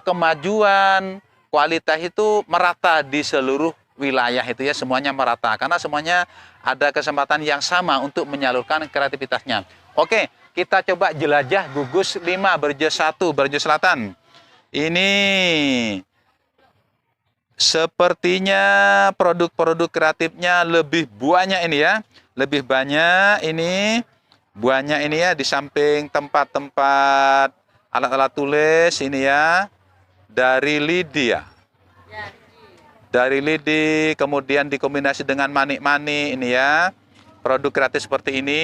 kemajuan kualitas itu merata di seluruh wilayah itu ya, semuanya merata, karena semuanya ada kesempatan yang sama untuk menyalurkan kreativitasnya. Oke, kita coba jelajah Gugus 5 Barjo 1 Barjo Selatan. Ini sepertinya produk-produk kreatifnya lebih banyak ini ya, lebih banyak ini buahnya ini ya, di samping tempat-tempat alat-alat tulis ini ya, dari lidi ya. Dari lidi, kemudian dikombinasi dengan manik-manik ini ya. Produk kreatif seperti ini.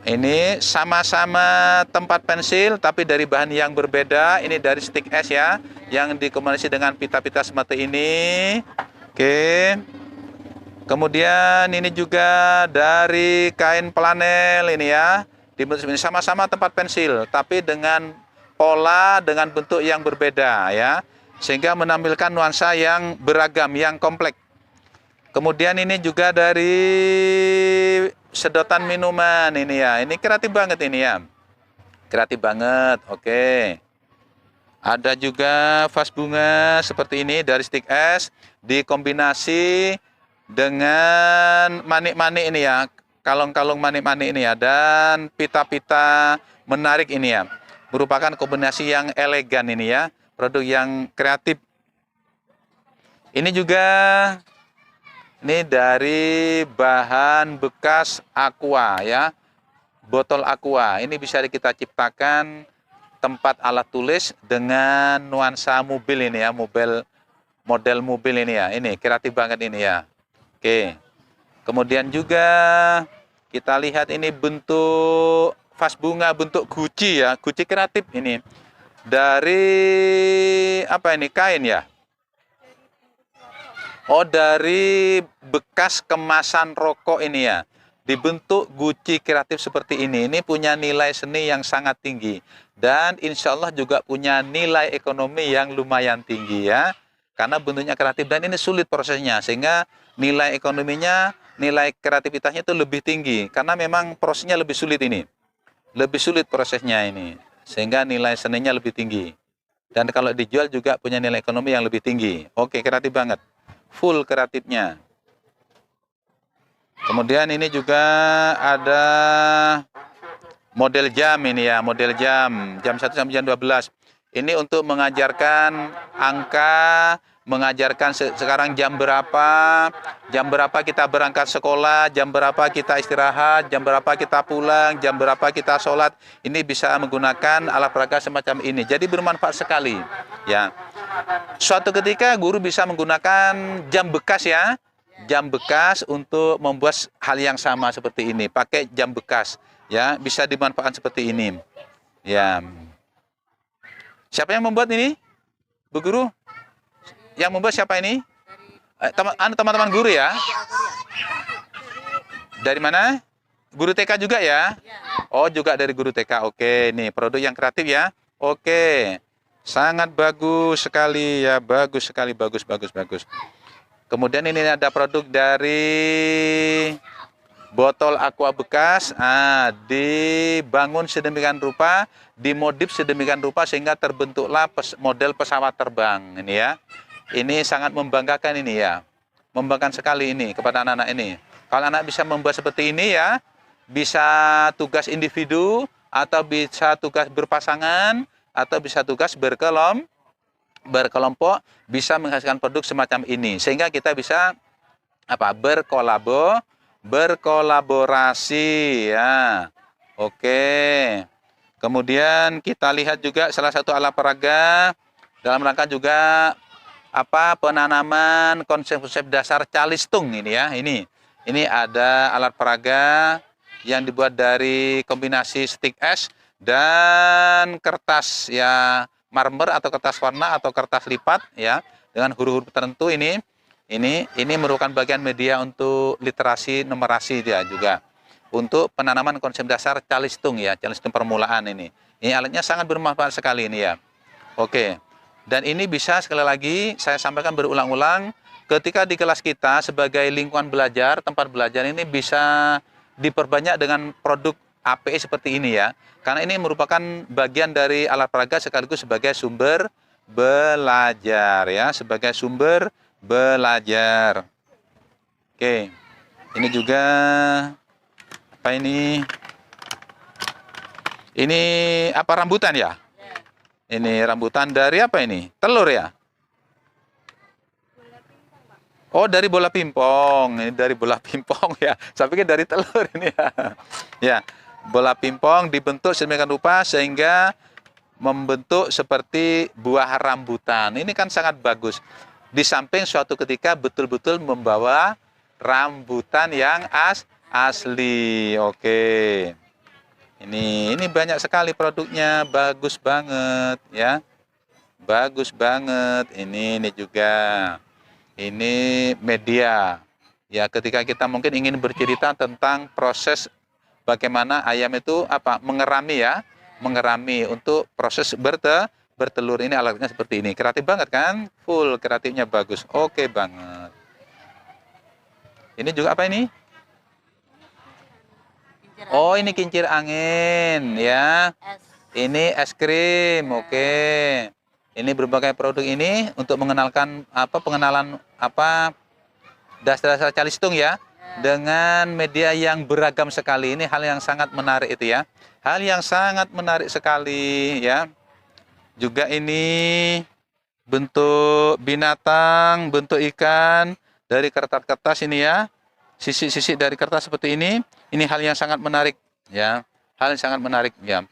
Ini sama-sama tempat pensil tapi dari bahan yang berbeda. Ini dari stick es ya, yang dikombinasi dengan pita-pita seperti ini. Oke. Kemudian ini juga dari kain flanel ini ya. Dibentuk ini sama-sama tempat pensil tapi dengan pola, dengan bentuk yang berbeda ya, sehingga menampilkan nuansa yang beragam, yang kompleks. Kemudian ini juga dari sedotan minuman ini ya. Ini kreatif banget ini ya. Kreatif banget. Oke. Ada juga vas bunga seperti ini dari stick es dikombinasi dengan manik-manik ini ya. Kalung-kalung manik-manik ini ya, dan pita-pita menarik ini ya. Merupakan kombinasi yang elegan ini ya. Produk yang kreatif. Ini juga ini dari bahan bekas aqua ya, botol aqua. Ini bisa kita ciptakan tempat alat tulis dengan nuansa mobil ini ya, model mobil ini ya. Ini kreatif banget ini ya. Oke. Kemudian juga kita lihat ini bentuk vas bunga, bentuk guci ya, guci kreatif ini. dari apa ini, kain ya? Oh, dari bekas kemasan rokok ini ya. Dibentuk guci kreatif seperti ini. Ini punya nilai seni yang sangat tinggi. Dan insya Allah juga punya nilai ekonomi yang lumayan tinggi ya. Karena bentuknya kreatif dan ini sulit prosesnya. Sehingga nilai ekonominya, nilai kreativitasnya itu lebih tinggi. Karena memang prosesnya lebih sulit ini. Lebih sulit prosesnya ini. Sehingga nilai seninya lebih tinggi. Dan kalau dijual juga punya nilai ekonomi yang lebih tinggi. Oke, kreatif banget. Full kreatifnya. Kemudian ini juga ada model jam ini ya, model jam 1 sampai jam 12. Ini untuk mengajarkan angka, mengajarkan sekarang jam berapa kita berangkat sekolah, jam berapa kita istirahat, jam berapa kita pulang, jam berapa kita sholat. Ini bisa menggunakan alat peraga semacam ini. Jadi bermanfaat sekali ya. Suatu ketika guru bisa menggunakan jam bekas ya. Jam bekas untuk membuat hal yang sama seperti ini. Pakai jam bekas ya, bisa dimanfaatkan seperti ini. Ya. Siapa yang membuat ini? Bu Guru? Yang membuat siapa ini? Teman-teman guru ya? Dari mana? Guru TK juga ya? Oh, juga dari guru TK. Oke, nih produk yang kreatif ya. Oke. Sangat bagus sekali ya, bagus sekali, bagus. Kemudian ini ada produk dari botol aqua bekas, dibangun sedemikian rupa, dimodif sedemikian rupa sehingga terbentuklah model pesawat terbang ini ya. Ini sangat membanggakan ini ya, membanggakan sekali ini kepada anak-anak ini. Kalau anak bisa membuat seperti ini ya, bisa tugas individu atau bisa tugas berpasangan atau bisa tugas berkelompok, bisa menghasilkan produk semacam ini sehingga kita bisa berkolaborasi ya. Oke. Kemudian kita lihat juga salah satu alat peraga dalam rangka juga penanaman konsep-konsep dasar calistung ini ya. Ini ada alat peraga yang dibuat dari kombinasi stik es dan kertas ya, marmer atau kertas warna atau kertas lipat ya, dengan huruf-huruf tertentu ini merupakan bagian media untuk literasi numerasi dia juga. Untuk penanaman konsep dasar calistung ya, calistung permulaan ini. Ini alatnya sangat bermanfaat sekali ini ya. Oke. Dan ini bisa sekali lagi saya sampaikan berulang-ulang, ketika di kelas kita sebagai lingkungan belajar, tempat belajar ini bisa diperbanyak dengan produk APE seperti ini ya. Karena ini merupakan bagian dari alat peraga sekaligus sebagai sumber belajar ya, sebagai sumber belajar. Oke. Ini juga apa ini? Ini apa, rambutan ya? Ini rambutan dari apa ini? Telur ya? Oh, dari bola pimpong. Ini dari bola pimpong ya. Saya pikir dari telur ini ya. Ya. Bola pimpong dibentuk sedemikian rupa sehingga membentuk seperti buah rambutan. Ini kan sangat bagus. Di samping suatu ketika betul-betul membawa rambutan yang asli. Oke. Ini banyak sekali produknya, bagus banget ya. Bagus banget. Ini juga. Ini media. Ya, ketika kita mungkin ingin bercerita tentang proses bagaimana ayam itu mengerami ya, mengerami untuk proses bertelur. Ini alatnya seperti ini. Kreatif banget kan? Full kreatifnya bagus. Oke banget. Ini juga apa ini? Oh, ini kincir angin ya. Ini es krim. Oke. Ini berbagai produk ini untuk mengenalkan pengenalan dasar-dasar calistung ya. Dengan media yang beragam sekali. Ini hal yang sangat menarik itu ya. Hal yang sangat menarik sekali ya. Juga ini bentuk binatang, bentuk ikan dari kertas-kertas ini ya. Sisi-sisi dari kertas seperti ini. Ini hal yang sangat menarik ya. Hal yang sangat menarik ya.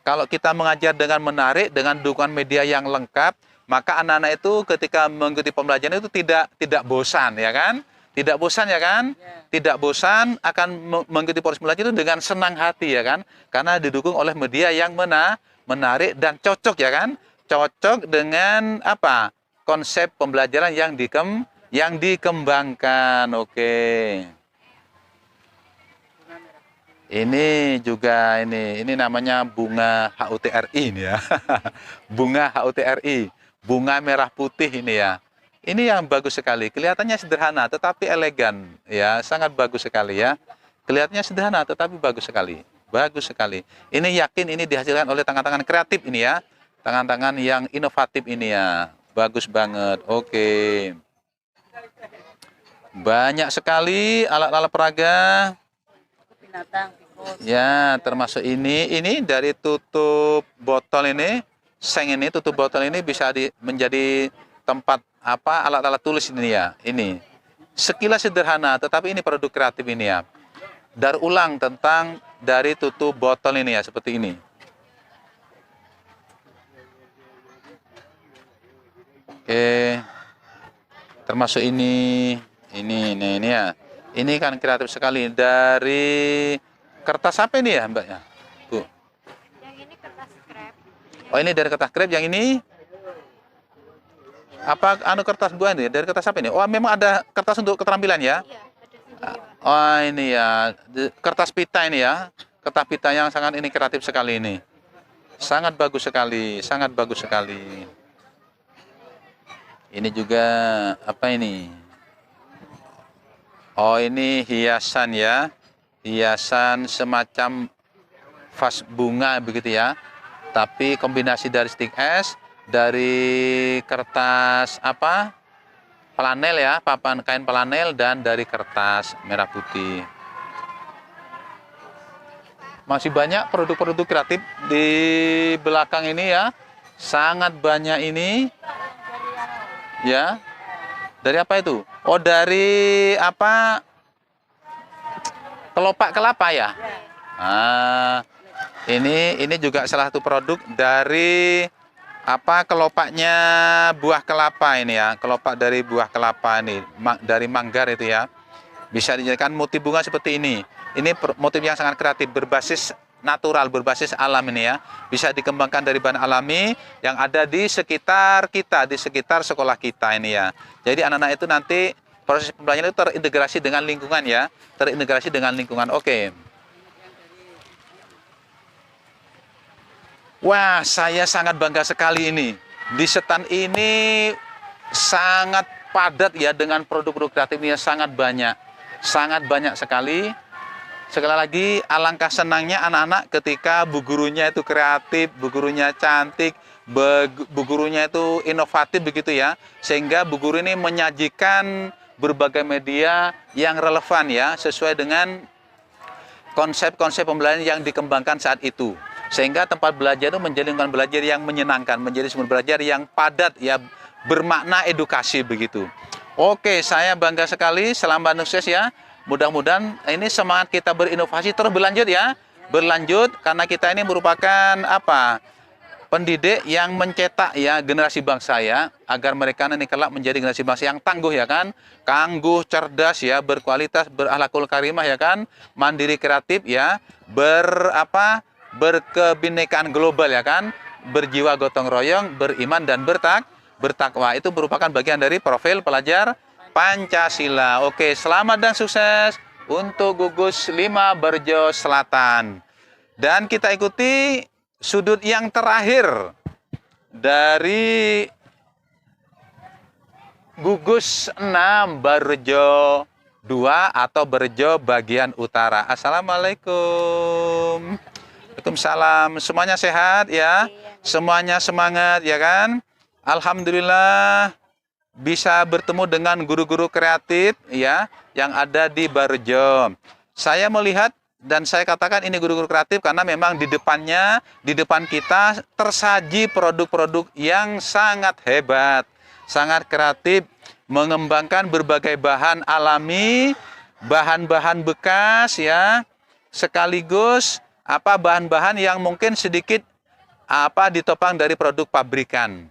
Kalau kita mengajar dengan menarik, dengan dukungan media yang lengkap, maka anak-anak itu ketika mengikuti pembelajaran itu tidak bosan ya kan? Tidak bosan ya kan? Tidak bosan, akan mengikuti proses belajar itu dengan senang hati ya kan? Karena didukung oleh media yang menarik dan cocok ya kan? Cocok dengan apa? Konsep pembelajaran yang dikembangkan. Oke. Ini juga ini namanya bunga HUTRI ini ya. Bunga HUTRI, bunga merah putih ini ya. Ini yang bagus sekali. Kelihatannya sederhana tetapi elegan ya, sangat bagus sekali ya. Kelihatannya sederhana tetapi bagus sekali. Bagus sekali. Ini yakin ini dihasilkan oleh tangan-tangan kreatif ini ya. Tangan-tangan yang inovatif ini ya. Bagus banget. Oke. Banyak sekali alat-alat peraga. Binatang, tikus. Ya, termasuk ini dari tutup botol ini, seng ini, tutup botol ini bisa menjadi tempat apa alat-alat tulis ini ya. Ini sekilas sederhana, tetapi ini produk kreatif ini ya. Daur ulang tentang dari tutup botol ini ya, seperti ini. Oke, termasuk ini ya. Ini kan kreatif sekali dari kertas apa ini ya, Mbaknya? Bu. Yang ini kertas scrap. Oh, ini dari kertas krep, yang ini apa kertas buah ini? Dari kertas apa ini? Oh, memang ada kertas untuk keterampilan ya? Iya, ada sendiri, Pak. Oh, ini ya. Kertas pita ini ya. Kertas pita yang sangat ini kreatif sekali ini. Sangat bagus sekali, sangat bagus sekali. Ini juga apa ini? Oh, ini hiasan ya. Hiasan semacam vas bunga begitu ya. Tapi kombinasi dari stick es, dari kertas apa? Flanel ya, papan kain flanel dan dari kertas merah putih. Masih banyak produk-produk kreatif di belakang ini ya. Sangat banyak ini. Ya. Dari apa itu? Oh, dari apa? Kelopak kelapa ya? Ah, ini juga salah satu produk dari apa kelopaknya buah kelapa ini ya. Kelopak dari buah kelapa ini, dari manggar itu ya. Bisa dijadikan motif bunga seperti ini. Ini motif yang sangat kreatif, berbasis natural, berbasis alam ini ya. Bisa dikembangkan dari bahan alami yang ada di sekitar kita, di sekitar sekolah kita ini ya. Jadi anak-anak itu nanti proses pembelajaran itu terintegrasi dengan lingkungan ya. Terintegrasi dengan lingkungan. Oke. Wah, saya sangat bangga sekali ini. Di stand ini sangat padat ya dengan produk-produk kreatifnya, sangat banyak. Sangat banyak sekali. Sekali lagi, alangkah senangnya anak-anak ketika bu gurunya itu kreatif, bu gurunya cantik, bu gurunya itu inovatif begitu ya. Sehingga bu guru ini menyajikan berbagai media yang relevan ya, sesuai dengan konsep-konsep pembelajaran yang dikembangkan saat itu. Sehingga tempat belajar itu menjadi lingkungan belajar yang menyenangkan, menjadi sumber belajar yang padat ya, bermakna edukasi begitu. Oke, saya bangga sekali, selamat sukses ya. Mudah-mudahan ini semangat kita berinovasi terus berlanjut ya. Berlanjut karena kita ini merupakan apa? Pendidik yang mencetak ya generasi bangsa ya, agar mereka nanti kelak menjadi generasi bangsa yang tangguh ya kan, tangguh, cerdas ya, berkualitas, berakhlakul karimah ya kan, mandiri, kreatif ya, berkebinekaan global ya kan, berjiwa gotong royong, beriman dan bertakwa. Itu merupakan bagian dari profil pelajar Pancasila. Oke, selamat dan sukses untuk gugus 5 Berjo Selatan. Dan kita ikuti sudut yang terakhir dari gugus 6 Berjo 2 atau Berjo bagian utara. Assalamualaikum. Waalaikumsalam. Semuanya sehat ya? Semuanya semangat ya kan? Alhamdulillah bisa bertemu dengan guru-guru kreatif ya yang ada di Berjo. Saya melihat dan saya katakan ini guru-guru kreatif karena memang di depan kita tersaji produk-produk yang sangat hebat, sangat kreatif, mengembangkan berbagai bahan alami, bahan-bahan bekas ya, sekaligus bahan-bahan yang mungkin sedikit ditopang dari produk pabrikan.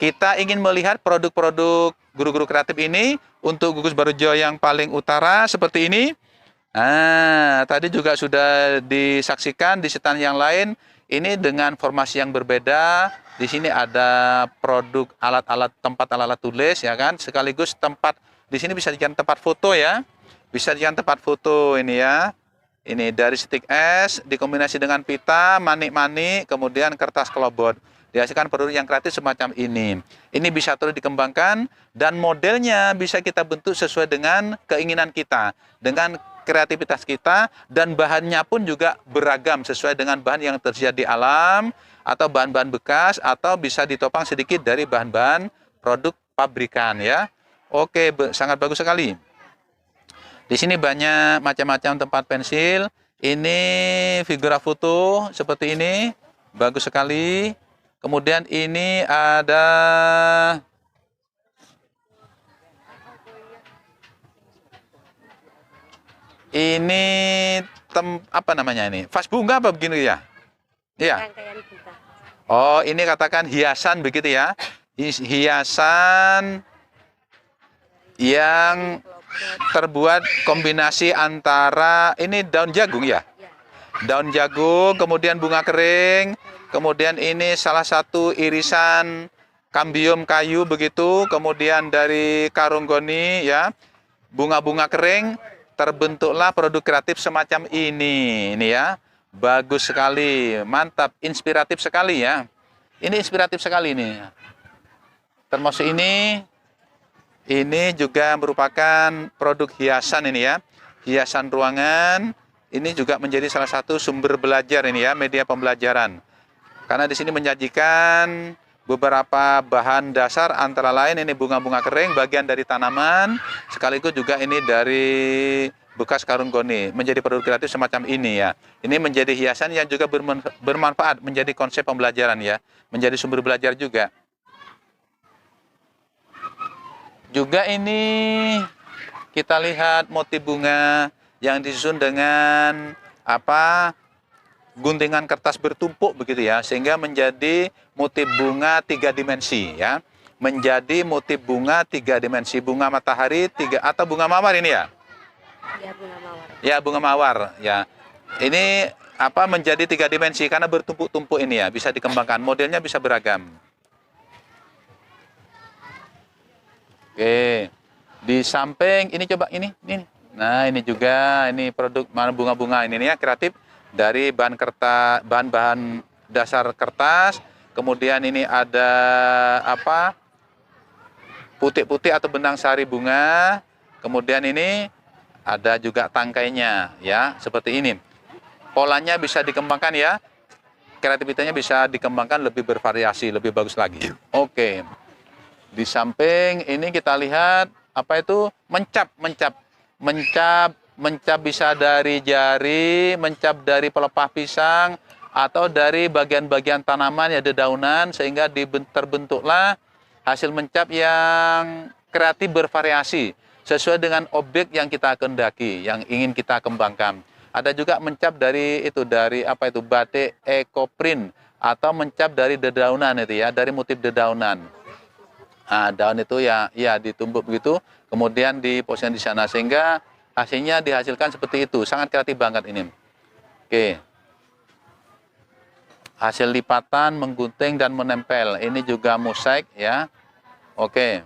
Kita ingin melihat produk-produk guru-guru kreatif ini untuk gugus Berjo yang paling utara seperti ini. Tadi juga sudah disaksikan di stand yang lain. ini dengan formasi yang berbeda. Di sini ada produk alat-alat tempat alat-alat tulis ya kan, sekaligus tempat di sini bisa dijadikan tempat foto ya. Bisa dijadikan tempat foto ini ya. Ini dari stick es dikombinasi dengan pita, manik-manik, kemudian kertas kelobot. Dihasilkan produk yang kreatif semacam ini. Ini bisa terus dikembangkan dan modelnya bisa kita bentuk sesuai dengan keinginan kita, dengan kreativitas kita, dan bahannya pun juga beragam sesuai dengan bahan yang tersedia di alam atau bahan-bahan bekas, atau bisa ditopang sedikit dari bahan-bahan produk pabrikan ya. Oke, sangat bagus sekali. Di sini banyak macam-macam tempat pensil. Ini figura foto seperti ini, bagus sekali. Kemudian ini ada ini apa namanya ini? Vas bunga apa begini ya? Iya. Rangkaian bunga. Oh, ini katakan hiasan begitu ya. Hiasan yang terbuat kombinasi antara ini daun jagung ya. Daun jagung, kemudian bunga kering, kemudian ini salah satu irisan kambium kayu begitu, kemudian dari karung goni ya, bunga-bunga kering, terbentuklah produk kreatif semacam ini ya. Bagus sekali, mantap, inspiratif sekali ya. Ini inspiratif sekali ini. Termasuk ini juga merupakan produk hiasan ini ya. Hiasan ruangan. Ini juga menjadi salah satu sumber belajar ini ya, media pembelajaran. Karena di sini menyajikan beberapa bahan dasar, antara lain ini bunga-bunga kering, bagian dari tanaman, sekaligus juga ini dari bekas karung goni, menjadi produk kreatif semacam ini ya. Ini menjadi hiasan yang juga bermanfaat, menjadi konsep pembelajaran ya, menjadi sumber belajar juga. Juga ini kita lihat motif bunga yang disusun dengan guntingan kertas bertumpuk begitu ya, sehingga menjadi motif bunga 3 dimensi ya. Menjadi motif bunga 3 dimensi, bunga matahari atau bunga mawar ini ya. Ya, bunga mawar. Ya, bunga mawar ya. Ini menjadi 3 dimensi karena bertumpuk-tumpuk ini ya, bisa dikembangkan, modelnya bisa beragam. Oke. Di samping ini coba ini. Nah, ini juga ini produk bunga-bunga ini ya, kreatif dari bahan-bahan dasar kertas. Kemudian ini ada putik-putik atau benang sari bunga. Kemudian ini ada juga tangkainya ya, seperti ini. Polanya bisa dikembangkan ya. Kreativitasnya bisa dikembangkan lebih bervariasi, lebih bagus lagi. Oke. Di samping ini kita lihat mencap bisa dari jari, mencap dari pelepah pisang, atau dari bagian-bagian tanaman ya, dedaunan, sehingga terbentuklah hasil mencap yang kreatif bervariasi sesuai dengan objek yang kita kehendaki, yang ingin kita kembangkan. Ada juga mencap dari batik ekoprint, atau mencap dari dedaunan itu ya, dari motif dedaunan. Nah, daun itu ya ditumbuk begitu, kemudian diposisikan di sana, sehingga hasilnya dihasilkan seperti itu. Sangat kreatif banget ini. Oke. Hasil lipatan, menggunting dan menempel. Ini juga mosaik ya. Oke.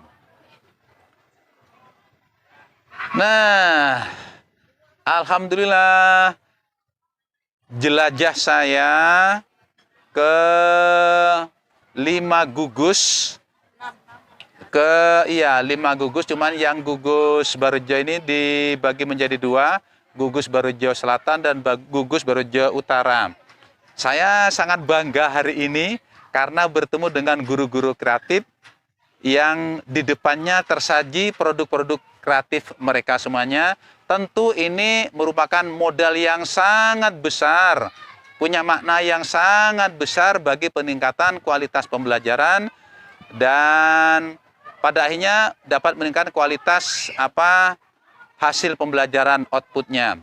Nah, alhamdulillah jelajah saya ke 5 gugus. 5 gugus, cuman yang gugus Barojo ini dibagi menjadi 2, gugus Barojo Selatan dan gugus Barojo Utara. Saya sangat bangga hari ini karena bertemu dengan guru-guru kreatif yang di depannya tersaji produk-produk kreatif mereka semuanya. Tentu ini merupakan modal yang sangat besar, punya makna yang sangat besar bagi peningkatan kualitas pembelajaran, dan pada akhirnya dapat meningkatkan kualitas hasil pembelajaran, outputnya.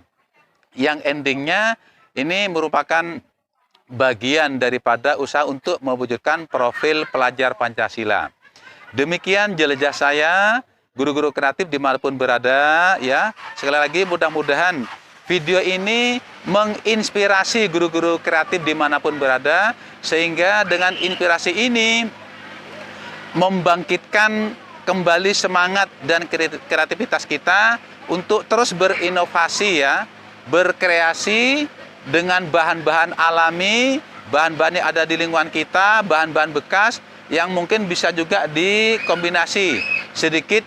Yang endingnya ini merupakan bagian daripada usaha untuk mewujudkan profil pelajar Pancasila. Demikian jelajah saya, guru-guru kreatif dimanapun berada ya. Sekali lagi mudah-mudahan video ini menginspirasi guru-guru kreatif dimanapun berada, sehingga dengan inspirasi ini membangkitkan kembali semangat dan kreativitas kita untuk terus berinovasi ya, berkreasi dengan bahan-bahan alami, bahan-bahan yang ada di lingkungan kita, bahan-bahan bekas yang mungkin bisa juga dikombinasi sedikit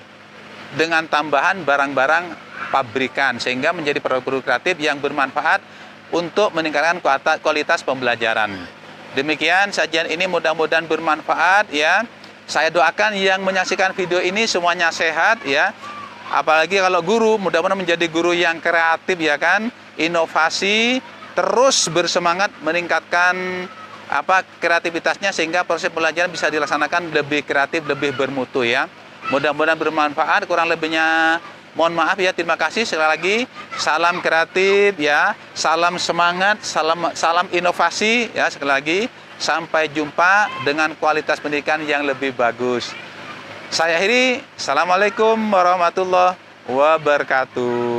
dengan tambahan barang-barang pabrikan sehingga menjadi produk-produk kreatif yang bermanfaat untuk meningkatkan kualitas pembelajaran. Demikian sajian ini mudah-mudahan bermanfaat ya. Saya doakan yang menyaksikan video ini semuanya sehat ya. Apalagi kalau guru, mudah-mudahan menjadi guru yang kreatif ya kan, inovasi, terus bersemangat meningkatkan kreativitasnya sehingga proses pembelajaran bisa dilaksanakan lebih kreatif, lebih bermutu ya. Mudah-mudahan bermanfaat. Kurang lebihnya mohon maaf ya. Terima kasih sekali lagi. Salam kreatif ya, salam semangat, salam inovasi ya sekali lagi. Sampai jumpa dengan kualitas pendidikan yang lebih bagus. Saya akhiri. Assalamualaikum warahmatullahi wabarakatuh.